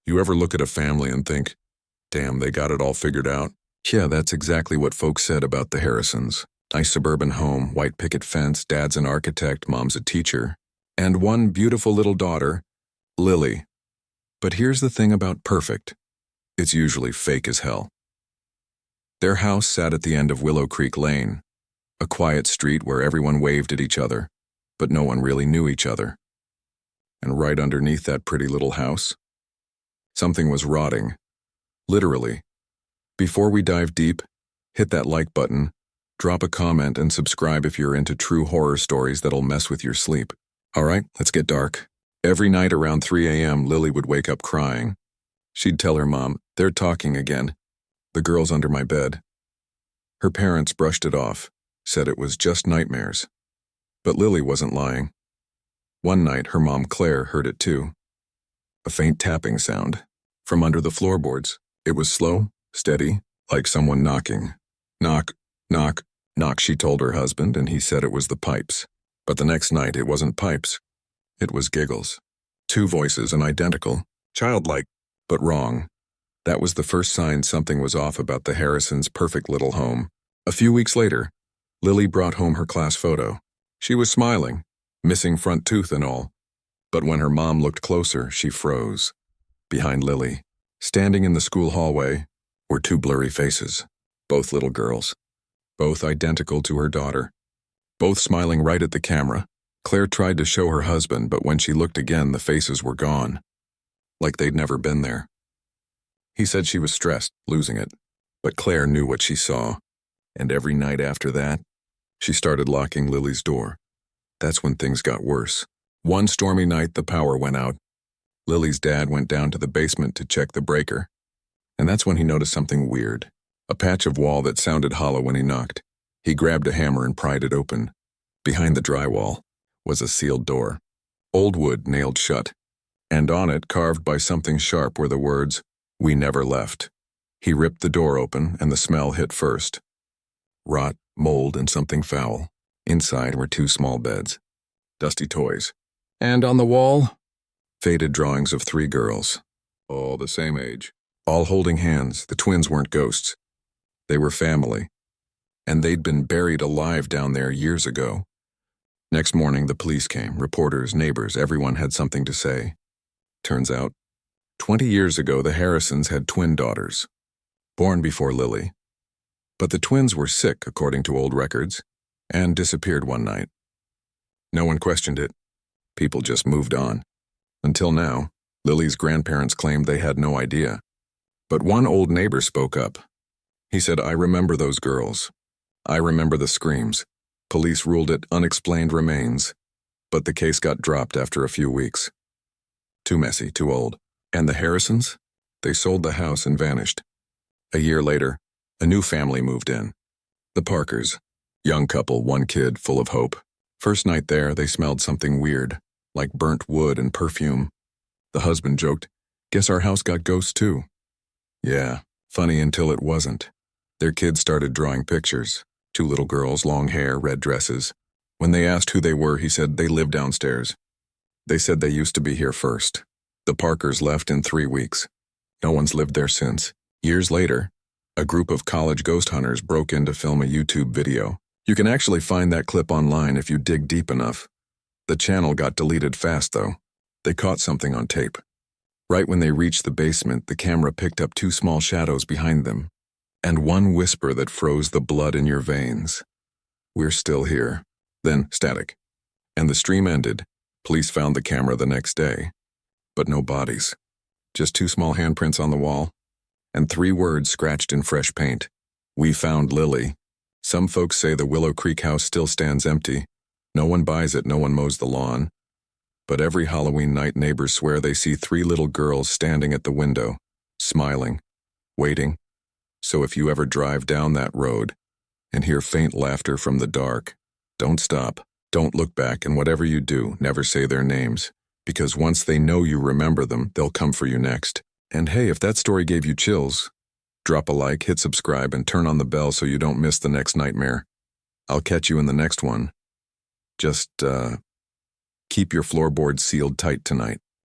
You ever look at a family and think, damn, they got it all figured out? Yeah, that's exactly what folks said about the Harrisons. Nice suburban home, white picket fence, dad's an architect, mom's a teacher, and one beautiful little daughter, Lily. But here's the thing about perfect. It's usually fake as hell. Their house sat at the end of Willow Creek Lane, a quiet street where everyone waved at each other, but no one really knew each other. And right underneath that pretty little house, something was rotting. Literally. Before we dive deep, hit that like button, drop a comment, and subscribe if you're into true horror stories that'll mess with your sleep. Alright, let's get dark. Every night around 3 a.m., Lily would wake up crying. She'd tell her mom, "They're talking again. The girl's under my bed." Her parents brushed it off, said it was just nightmares. But Lily wasn't lying. One night, her mom Claire heard it too. A faint tapping sound from under the floorboards. It was slow, steady, like someone knocking. Knock, knock, knock, she told her husband, and he said it was the pipes. But the next night, it wasn't pipes. It was giggles. Two voices and identical, childlike, but wrong. That was the first sign something was off about the Harrisons' perfect little home. A few weeks later, Lily brought home her class photo. She was smiling, missing front tooth and all. But when her mom looked closer, she froze. Behind Lily, standing in the school hallway, were two blurry faces. Both little girls. Both identical to her daughter. Both smiling right at the camera. Claire tried to show her husband, but when she looked again, the faces were gone. Like they'd never been there. He said she was stressed, losing it. But Claire knew what she saw. And every night after that, she started locking Lily's door. That's when things got worse. One stormy night, the power went out. Lily's dad went down to the basement to check the breaker. And that's when he noticed something weird. A patch of wall that sounded hollow when he knocked. He grabbed a hammer and pried it open. Behind the drywall was a sealed door. Old wood nailed shut. And on it, carved by something sharp, were the words, "We never left." He ripped the door open, and the smell hit first. Rot, mold, and something foul. Inside were two small beds. Dusty toys. And on the wall, faded drawings of three girls. All the same age. All holding hands. The twins weren't ghosts. They were family. And they'd been buried alive down there years ago. Next morning, the police came. Reporters, neighbors, everyone had something to say. Turns out, 20 years ago, the Harrisons had twin daughters, born before Lily. But the twins were sick, according to old records, and disappeared one night. No one questioned it. People just moved on. Until now, Lily's grandparents claimed they had no idea. But one old neighbor spoke up. He said, "I remember those girls. I remember the screams. Police ruled it unexplained remains, but the case got dropped after a few weeks. Too messy, too old. And the Harrisons? They sold the house and vanished. A year later, a new family moved in. The Parkers. Young couple, one kid, full of hope. First night there, they smelled something weird, like burnt wood and perfume. The husband joked, "Guess our house got ghosts too." Yeah, funny until it wasn't. Their kids started drawing pictures. Two little girls, long hair, red dresses. When they asked who they were, he said they lived downstairs. They said they used to be here first. The Parkers left in 3 weeks. No one's lived there since. Years later, a group of college ghost hunters broke in to film a YouTube video. You can actually find that clip online if you dig deep enough. The channel got deleted fast, though. They caught something on tape. Right when they reached the basement, the camera picked up two small shadows behind them, and one whisper that froze the blood in your veins. "We're still here." Then, static. And the stream ended. Police found the camera the next day. But no bodies. Just two small handprints on the wall, and 3 words scratched in fresh paint. "We found Lily." Some folks say the Willow Creek house still stands empty. No one buys it, no one mows the lawn. But every Halloween night, neighbors swear they see 3 little girls standing at the window, smiling, waiting. So if you ever drive down that road and hear faint laughter from the dark, don't stop, don't look back, and whatever you do, never say their names, because once they know you remember them, they'll come for you next. And hey, if that story gave you chills, drop a like, hit subscribe, and turn on the bell so you don't miss the next nightmare. I'll catch you in the next one. Just, keep your floorboards sealed tight tonight.